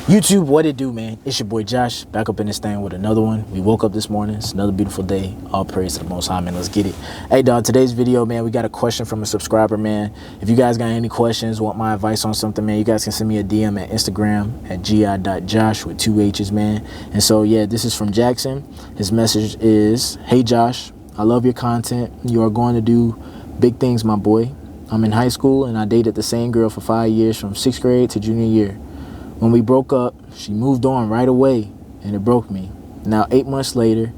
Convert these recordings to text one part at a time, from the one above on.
YouTube, what it do, man? It's your boy Josh, back up in this thing with another one. We woke up this morning. It's another beautiful day. All praise to the Most High, man. Let's get it. Hey, dog, today's video, man, we got a question from a subscriber, man. If you guys got any questions, want my advice on something, man, you guys can send me a DM at Instagram at gi.josh with 2 H's, man. And so, yeah, this is from Jackson. His message is, hey, Josh, I love your content. You are going to do big things, my boy. I'm in high school, and I dated the same girl for 5 years from 6th grade to junior year. When we broke up, she moved on right away, and it broke me. Now, 8 months later,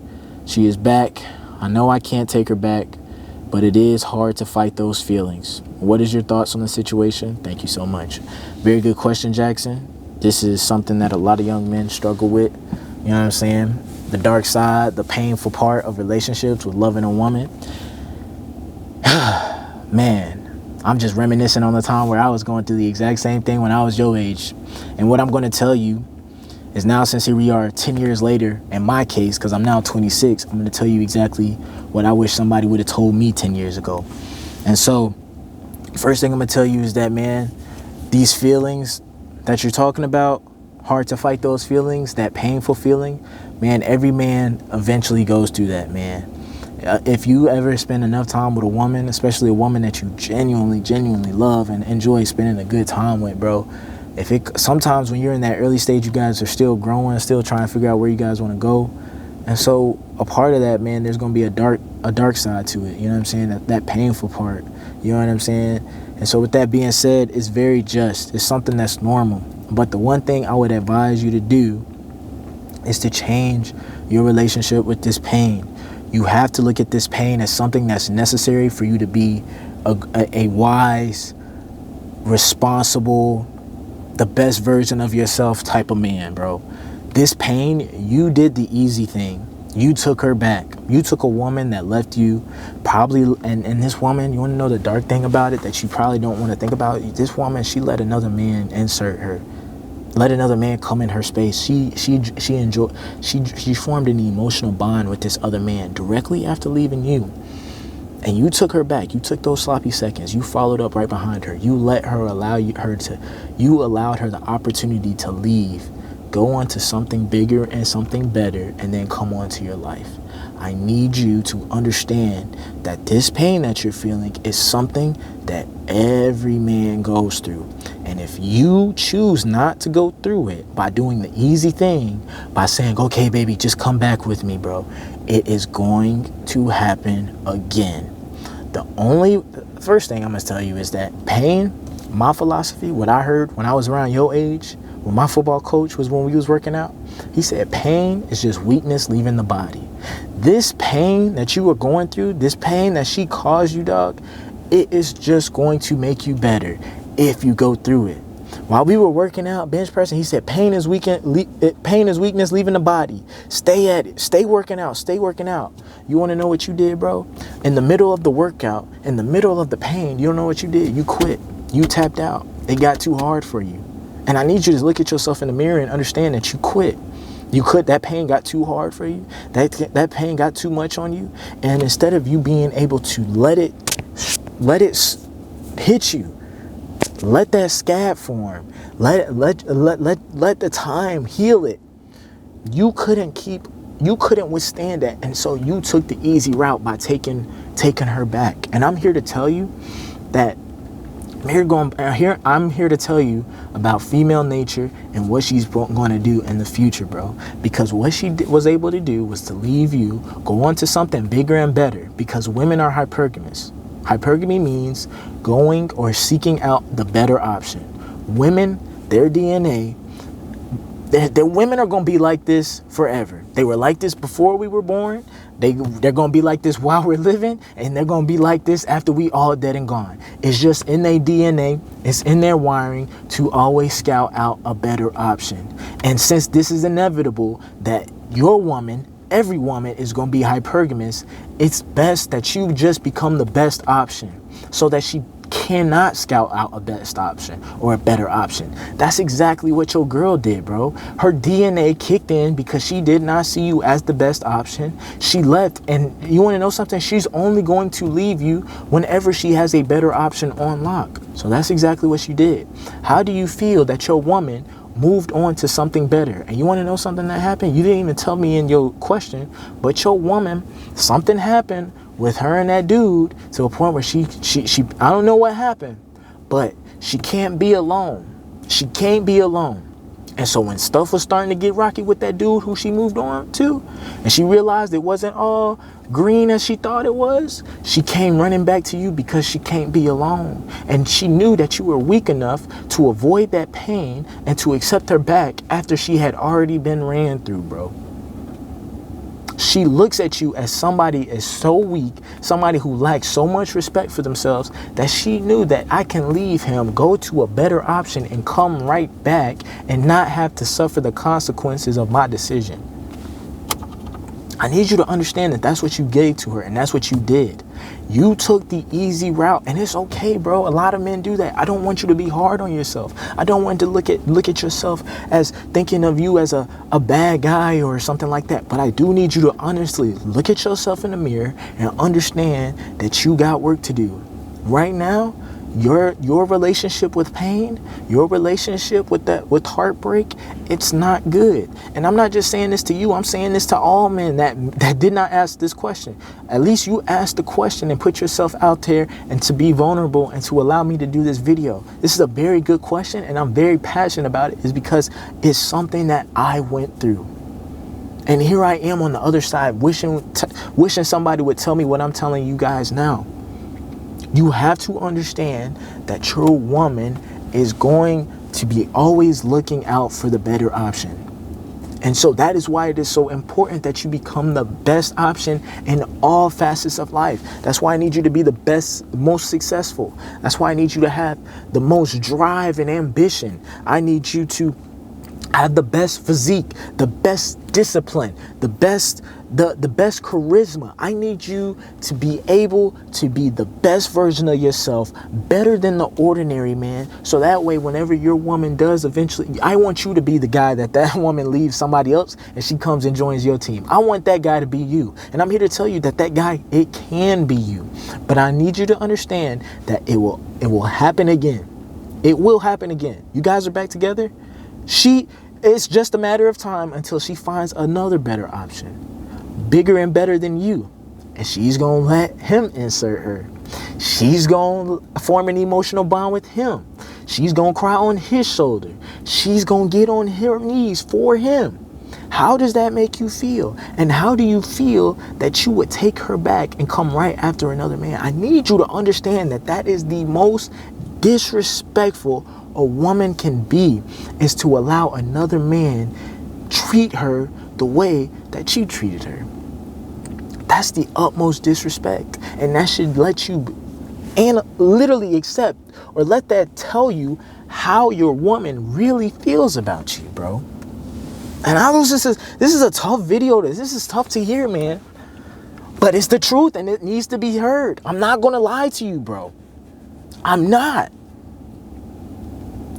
she is back. I know I can't take her back, but it is hard to fight those feelings. What is your thoughts on the situation? Thank you so much. Very good question, Jackson. This is something that a lot of young men struggle with. You know what I'm saying? The dark side, the painful part of relationships with loving a woman. Man, I'm just reminiscing on the time where I was going through the exact same thing when I was your age. And what I'm going to tell you is now, since here we are 10 years later, in my case, because I'm now 26, I'm going to tell you exactly what I wish somebody would have told me 10 years ago. And so, first thing I'm going to tell you is that, man, these feelings that you're talking about, hard to fight those feelings, that painful feeling, man, every man eventually goes through that, man. If you ever spend enough time with a woman, especially a woman that you genuinely love and enjoy spending a good time with, bro, sometimes when you're in that early stage, you guys are still growing, still trying to figure out where you guys want to go. And so a part of that, man, there's going to be a dark side to it. You know what I'm saying? That painful part. You know what I'm saying? And so with that being said, it's very just. It's something that's normal. But the one thing I would advise you to do is to change your relationship with this pain. You have to look at this pain as something that's necessary for you to be a wise, responsible, the best version of yourself type of man, bro. This pain, you did the easy thing. You took her back. You took a woman that left you probably, and this woman, you want to know the dark thing about it that you probably don't want to think about? This woman, she let another man insert her. Let another man come in her space. She formed an emotional bond with this other man directly after leaving you. And you took her back. You took those sloppy seconds. You followed up right behind her. You allowed her the opportunity to leave, go on to something bigger and something better, and then come on to your life. I need you to understand that this pain that you're feeling is something that every man goes through. And if you choose not to go through it by doing the easy thing, by saying, okay, baby, just come back with me, bro, it is going to happen again. The first thing I'm going to tell you is that pain, my philosophy, what I heard when I was around your age, when my football coach was when we was working out, he said pain is just weakness leaving the body. This pain that you are going through, this pain that she caused you, dog, it is just going to make you better if you go through it. While we were working out, bench pressing, he said, pain is weakness leaving the body. Stay at it. Stay working out. Stay working out. You want to know what you did, bro? In the middle of the workout, in the middle of the pain, you don't know what you did. You quit. You tapped out. It got too hard for you. And I need you to look at yourself in the mirror and understand that you quit. You quit. That pain got too hard for you. That pain got too much on you. And instead of you being able to let it hit you, let that scab form, let the time heal it. You couldn't withstand that. And so you took the easy route by taking her back. And I'm here to tell you that I'm here to tell you about female nature and what she's going to do in the future, bro. Because what she was able to do was to leave you, go on to something bigger and better, because women are hypergamous. Hypergamy means going or seeking out the better option. Women, their DNA, the women are going to be like this forever. They were like this before we were born. They're going to be like this while we're living, and they're going to be like this after we all dead and gone. It's just in their DNA. It's in their wiring to always scout out a better option. And since this is inevitable that your woman, every woman is going to be hypergamous, it's best that you just become the best option so that she cannot scout out a best option or a better option. That's exactly what your girl did, bro. Her DNA kicked in because she did not see you as the best option. She left, and you want to know something? She's only going to leave you whenever she has a better option on lock. So that's exactly what she did. How do you feel that your woman moved on to something better. And you want to know something that happened? You didn't even tell me in your question, but your woman, something happened with her and that dude to a point where she I don't know what happened, but she can't be alone. She can't be alone. And so when stuff was starting to get rocky with that dude who she moved on to, and she realized it wasn't all green as she thought it was, she came running back to you because she can't be alone. And she knew that you were weak enough to avoid that pain and to accept her back after she had already been ran through, bro. She looks at you as somebody is so weak, somebody who lacks so much respect for themselves, that she knew that I can leave him, go to a better option, and come right back and not have to suffer the consequences of my decision. I need you to understand that that's what you gave to her, and that's what you did. You took the easy route, and it's okay, bro. A lot of men do that. I don't want you to be hard on yourself. I don't want to look at yourself as thinking of you as a bad guy or something like that. But I do need you to honestly look at yourself in the mirror and understand that you got work to do. Right now, your relationship with pain, your relationship with heartbreak, it's not good. And I'm not just saying this to you, I'm saying this to all men that did not ask this question. At least you asked the question and put yourself out there and to be vulnerable and to allow me to do this video. This is a very good question, and I'm very passionate about it, is because it's something that I went through. And here I am on the other side, wishing somebody would tell me what I'm telling you guys now. You have to understand that your woman is going to be always looking out for the better option. And so that is why it is so important that you become the best option in all facets of life. That's why I need you to be the best, most successful. That's why I need you to have the most drive and ambition. I need you to have the best physique, the best discipline, the best charisma. I need you to be able to be the best version of yourself, better than the ordinary man. So that way, whenever your woman does eventually, I want you to be the guy that woman leaves somebody else and she comes and joins your team. I want that guy to be you. And I'm here to tell you that guy, it can be you. But I need you to understand that it will happen again. It will happen again. You guys are back together. It's just a matter of time until she finds another better option, bigger and better than you. And she's going to let him insert her. She's going to form an emotional bond with him. She's going to cry on his shoulder. She's going to get on her knees for him. How does that make you feel? And how do you feel that you would take her back and come right after another man? I need you to understand that is the most disrespectful a woman can be, is to allow another man treat her the way that you treated her. That's the utmost disrespect. And that should let you and literally accept, or let that tell you how your woman really feels about you, bro. And this is a tough video. This is tough to hear, man. But it's the truth and it needs to be heard. I'm not going to lie to you, bro. I'm not.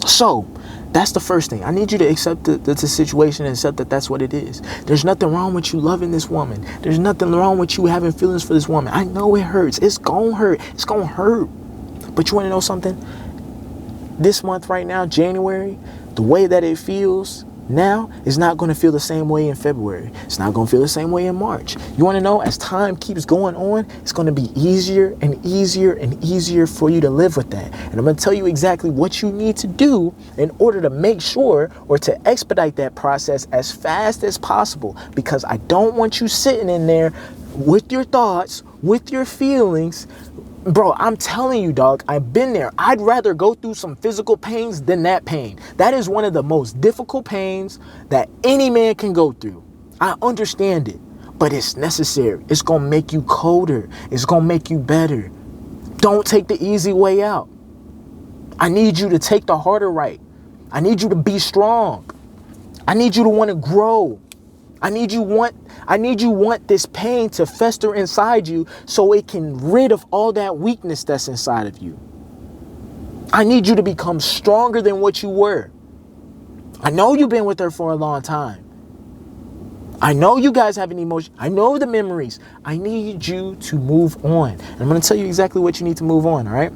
So that's the first thing. I need you to accept the situation and accept that that's what it is. There's nothing wrong with you loving this woman. There's nothing wrong with you having feelings for this woman. I know it hurts. It's going to hurt. It's going to hurt. But you want to know something? This month right now, January, the way that it feels now is not going to feel the same way in February. It's not going to feel the same way in March. You want to know, as time keeps going on, it's going to be easier and easier and easier for you to live with that. And I'm going to tell you exactly what you need to do in order to make sure, or to expedite that process as fast as possible, because I don't want you sitting in there with your thoughts, with your feelings. Bro, I'm telling you, dog, I've been there. I'd rather go through some physical pains than that pain. That is one of the most difficult pains that any man can go through. I understand it, but it's necessary. It's going to make you colder. It's going to make you better. Don't take the easy way out. I need you to take the harder right. I need you to be strong. I need you to want to grow. I need you want this pain to fester inside you so it can rid of all that weakness that's inside of you. I need you to become stronger than what you were. I know you've been with her for a long time. I know you guys have an emotion. I know the memories. I need you to move on. And I'm going to tell you exactly what you need to move on, all right?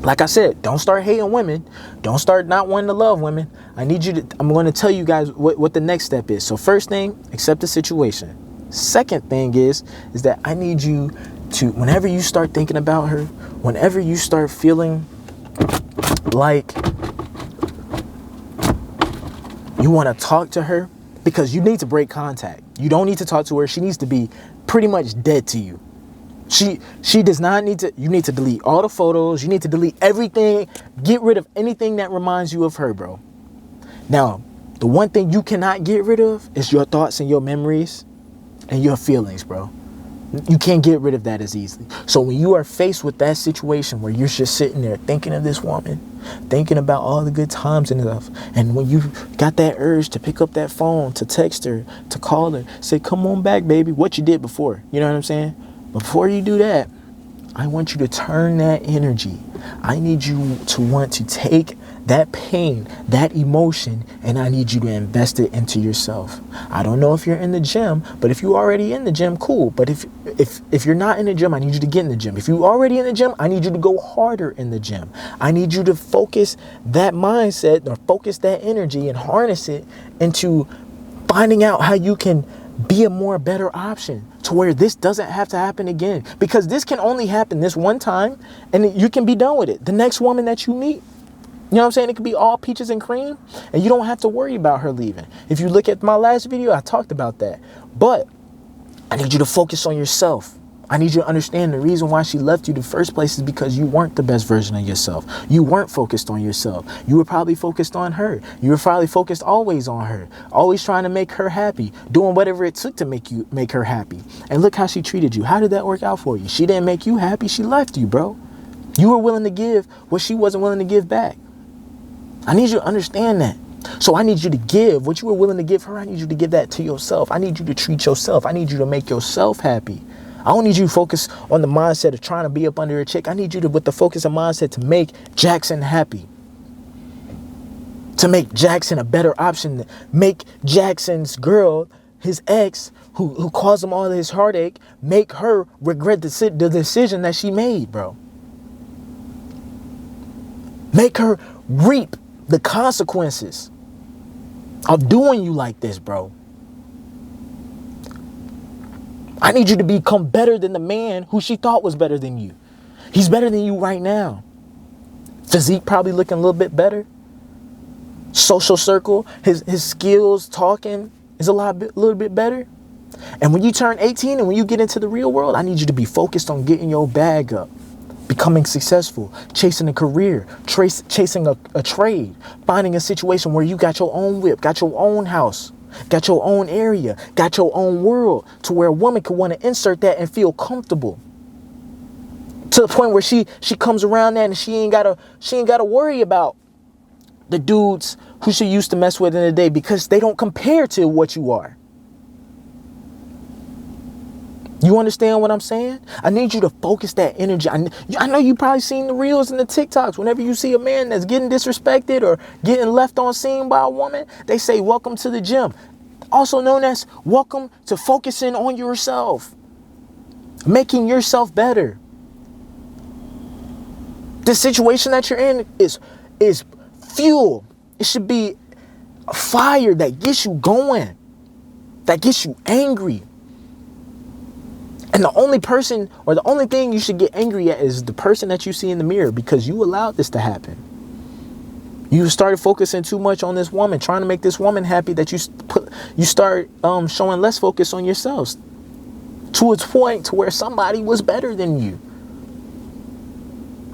Like I said, don't start hating women. Don't start not wanting to love women. I'm going to tell you guys what the next step is. So first thing, accept the situation. Second thing is that I need you to, whenever you start thinking about her, whenever you start feeling like you want to talk to her, because you need to break contact. You don't need to talk to her. She needs to be pretty much dead to you. She does not need to, you need to delete all the photos. You need to delete everything. Get rid of anything that reminds you of her, bro. Now, the one thing you cannot get rid of is your thoughts and your memories and your feelings, bro. You can't get rid of that as easily. So when you are faced with that situation where you're just sitting there thinking of this woman, thinking about all the good times and stuff, and when you got that urge to pick up that phone, to text her, to call her, say, come on back, baby, what you did before. You know what I'm saying? Before you do that, I want you to turn that energy. I need you to want to take that pain, that emotion, and I need you to invest it into yourself. I don't know if you're in the gym, but if you're already in the gym, cool. But if you're not in the gym, I need you to get in the gym. If you're already in the gym, I need you to go harder in the gym. I need you to focus that mindset or focus that energy and harness it into finding out how you can be a more better option to where this doesn't have to happen again, because this can only happen this one time and you can be done with it. The next woman that you meet, you know what I'm saying? It could be all peaches and cream and you don't have to worry about her leaving. If you look at my last video, I talked about that. But I need you to focus on yourself. I need you to understand the reason why she left you in the first place is because you weren't the best version of yourself. You weren't focused on yourself. You were probably focused on her. You were probably focused always on her, always trying to make her happy, doing whatever it took to make her happy. And look how she treated you. How did that work out for you? She didn't make you happy. She left you, bro. You were willing to give what she wasn't willing to give back. I need you to understand that. So I need you to give what you were willing to give her. I need you to give that to yourself. I need you to treat yourself. I need you to make yourself happy. I don't need you to focus on the mindset of trying to be up under a chick. I need you to, with the focus and mindset, to make Jackson happy. To make Jackson a better option. Make Jackson's girl, his ex, who caused him all this heartache, make her regret the decision that she made, bro. Make her reap the consequences of doing you like this, bro. I need you to become better than the man who she thought was better than you. He's better than you right now. Physique probably looking a little bit better. Social circle, his skills, talking is a little bit better. And when you turn 18 and when you get into the real world, I need you to be focused on getting your bag up, becoming successful, chasing a career, chasing a trade, finding a situation where you got your own whip, got your own house, got your own area, got your own world, to where a woman could want to insert that and feel comfortable. To the point where she comes around that and she ain't gotta worry about the dudes who she used to mess with in the day, because they don't compare to what you are. You understand what I'm saying? I need you to focus that energy. I know you probably seen the reels and the TikToks. Whenever you see a man that's getting disrespected or getting left on scene by a woman, they say, welcome to the gym. Also known as welcome to focusing on yourself. Making yourself better. The situation that you're in is fuel. It should be a fire that gets you going. That gets you angry. And the only person or the only thing you should get angry at is the person that you see in the mirror, because you allowed this to happen. You started focusing too much on this woman, trying to make this woman happy, that you start showing less focus on yourselves, to its point to where somebody was better than you.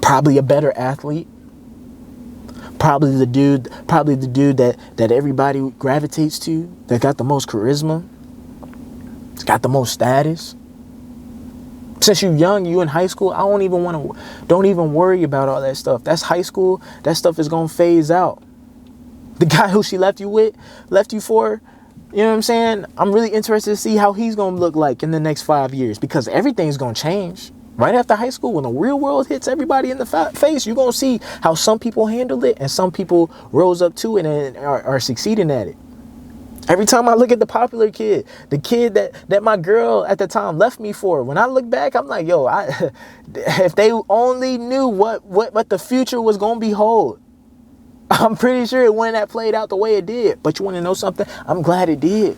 Probably a better athlete. Probably the dude that everybody gravitates to, that got the most charisma, got the most status. Since you're young, you in high school, don't even worry about all that stuff. That's high school. That stuff is going to phase out. The guy who she left you for, you know what I'm saying? I'm really interested to see how he's going to look like in the next 5 years, because everything's going to change. Right after high school, when the real world hits everybody in the face, you're going to see how some people handle it and some people rose up to it and are succeeding at it. Every time I look at the popular kid, the kid that my girl at the time left me for, when I look back, I'm like, yo, if they only knew what the future was going to behold, I'm pretty sure it wouldn't have played out the way it did. But you want to know something? I'm glad it did.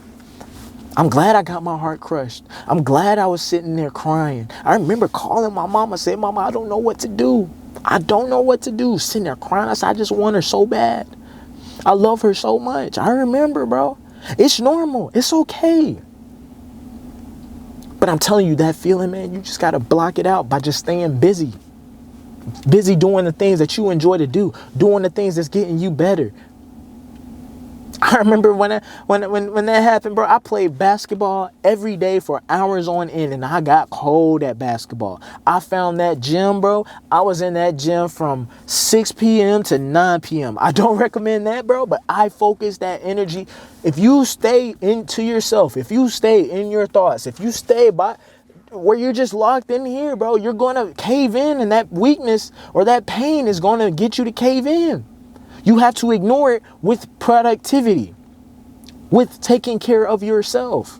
I'm glad I got my heart crushed. I'm glad I was sitting there crying. I remember calling my mama, saying, Mama, I don't know what to do. I don't know what to do. Sitting there crying. I said, I just want her so bad. I love her so much. I remember, bro. It's normal. It's okay. But I'm telling you, that feeling, man, you just got to block it out by just staying busy. Busy doing the things that you enjoy to do. Doing the things that's getting you better. I remember when that happened, bro, I played basketball every day for hours on end, and I got cold at basketball. I found that gym, bro. I was in that gym from 6 p.m. to 9 p.m. I don't recommend that, bro, but I focused that energy. If you stay into yourself, if you stay in your thoughts, if you stay by where you're just locked in here, bro, you're going to cave in, and that weakness or that pain is going to get you to cave in. You have to ignore it with productivity, with taking care of yourself,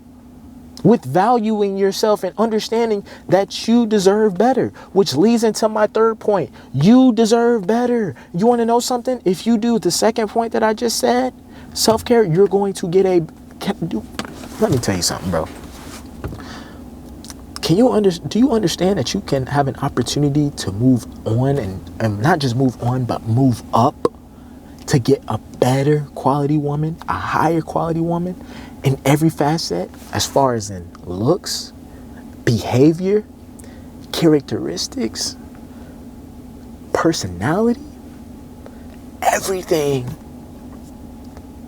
with valuing yourself and understanding that you deserve better, which leads into my third point. You deserve better. You want to know something? If you do the second point that I just said, self-care, you're going to get let me tell you something, bro. Do you understand that you can have an opportunity to move on and not just move on, but move up? To get a better quality woman, a higher quality woman in every facet, as far as in looks, behavior, characteristics, personality, everything.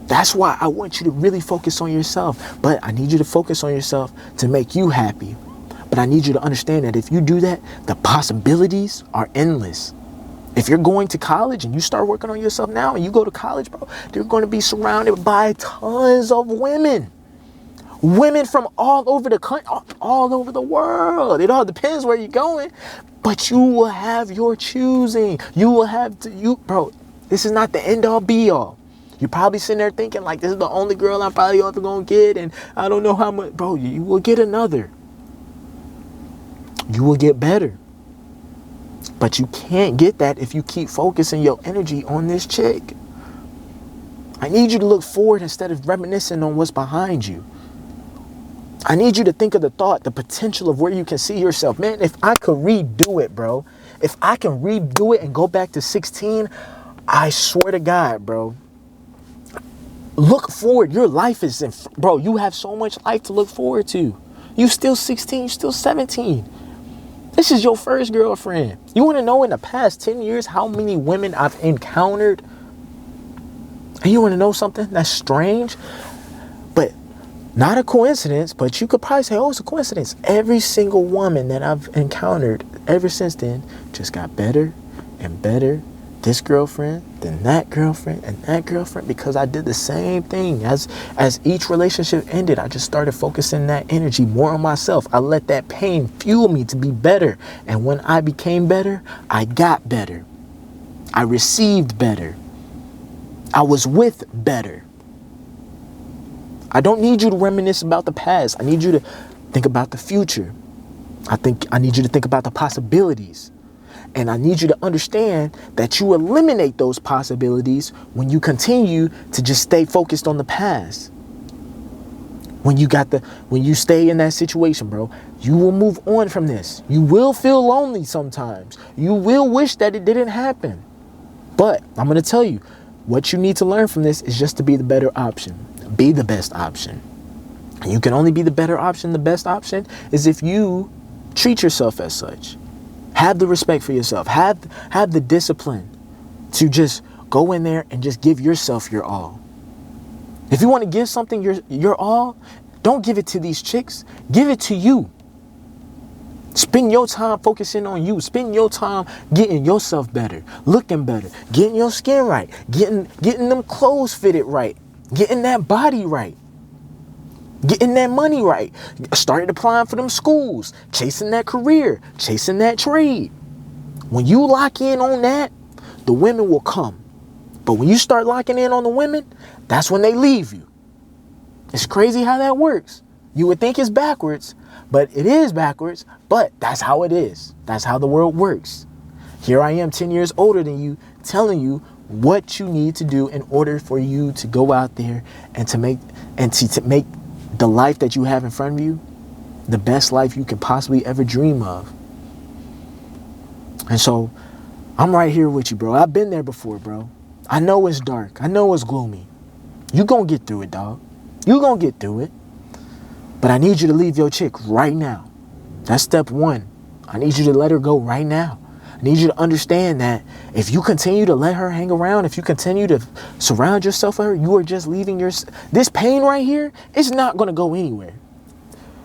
That's why I want you to really focus on yourself. But I need you to focus on yourself to make you happy. But I need you to understand that if you do that, the possibilities are endless. If you're going to college and you start working on yourself now and you go to college, bro, you're going to be surrounded by tons of women. Women from all over the country, all over the world. It all depends where you're going. But you will have your choosing. You will have to, bro, this is not the end all be all. You're probably sitting there thinking like, this is the only girl I'm probably ever going to get. And I don't know how much, bro, you will get another. You will get better. But you can't get that if you keep focusing your energy on this chick. I need you to look forward instead of reminiscing on what's behind you. I need you to think of the thought, the potential of where you can see yourself. Man, if I could redo it, bro, if I can redo it and go back to 16, I swear to God, bro, look forward. Your life is bro, you have so much life to look forward to. You still 16, you still 17. This is your first girlfriend. You want to know in the past 10 years how many women I've encountered? And you want to know something that's strange? But not a coincidence, but you could probably say, oh, it's a coincidence. Every single woman that I've encountered ever since then just got better and better. This girlfriend, then that girlfriend, and that girlfriend, because I did the same thing. As each relationship ended, I just started focusing that energy more on myself. I let that pain fuel me to be better. And when I became better, I got better. I received better. I was with better. I don't need you to reminisce about the past. I need you to think about the future. I need you to think about the possibilities. And I need you to understand that you eliminate those possibilities when you continue to just stay focused on the past. When you stay in that situation, bro, you will move on from this. You will feel lonely sometimes. You will wish that it didn't happen. But I'm going to tell you, what you need to learn from this is just to be the better option. Be the best option. And you can only be the better option. The best option is if you treat yourself as such. Have the respect for yourself. Have the discipline to just go in there and just give yourself your all. If you want to give something your all, don't give it to these chicks. Give it to you. Spend your time focusing on you. Spend your time getting yourself better, looking better, getting your skin right, getting them clothes fitted right, getting that body right. Getting that money right. Started applying for them schools. Chasing that career. Chasing that trade. When you lock in on that, the women will come. But when you start locking in on the women, that's when they leave you. It's crazy how that works. You would think it's backwards, but it is backwards, but that's how it is. That's how the world works. Here I am 10 years older than you, telling you what you need to do in order for you to go out there and to make the life that you have in front of you the best life you can possibly ever dream of. And so I'm right here with you, bro. I've been there before, bro. I know it's dark. I know it's gloomy. You gonna get through it, dog. You gonna get through it. But I need you to leave your chick right now. That's step one. I need you to let her go right now. I need you to understand that if you continue to let her hang around, if you continue to surround yourself with her, you are just leaving this pain right here. It's not going to go anywhere.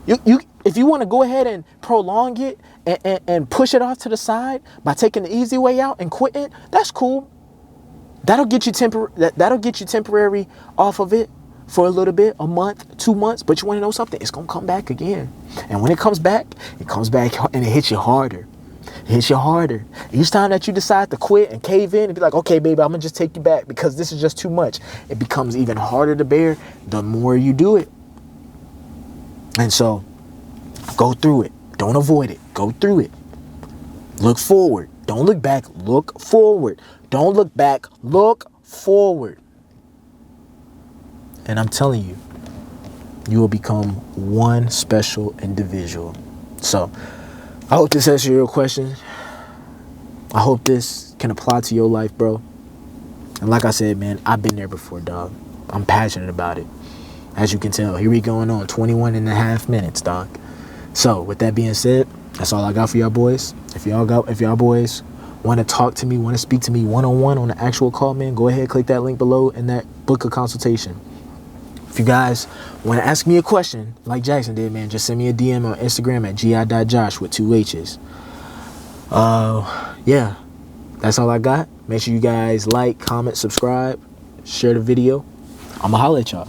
If you want to go ahead and prolong it and push it off to the side by taking the easy way out and quitting, that's cool. That'll get you temporary off of it for a little bit, a month, 2 months. But you want to know something? It's going to come back again. And when it comes back and it hits you harder. It hits you harder. Each time that you decide to quit and cave in and be like, okay, baby, I'm going to just take you back because this is just too much. It becomes even harder to bear the more you do it. And so go through it. Don't avoid it. Go through it. Look forward. Don't look back. Look forward. Don't look back. Look forward. And I'm telling you, you will become one special individual. So I hope this answers your question. I hope this can apply to your life, bro. And like I said, man, I've been there before, dog. I'm passionate about it. As you can tell, here we going on 21 and a half minutes, dog. So with that being said, that's all I got for y'all boys. If y'all boys want to talk to me, want to speak to me one-on-one on the actual call, man, go ahead, click that link below in that book of consultation. If you guys want to ask me a question like Jackson did, man, just send me a DM on Instagram at gi.josh with 2 H's. Yeah, that's all I got. Make sure you guys like, comment, subscribe, share the video. I'ma holla at y'all.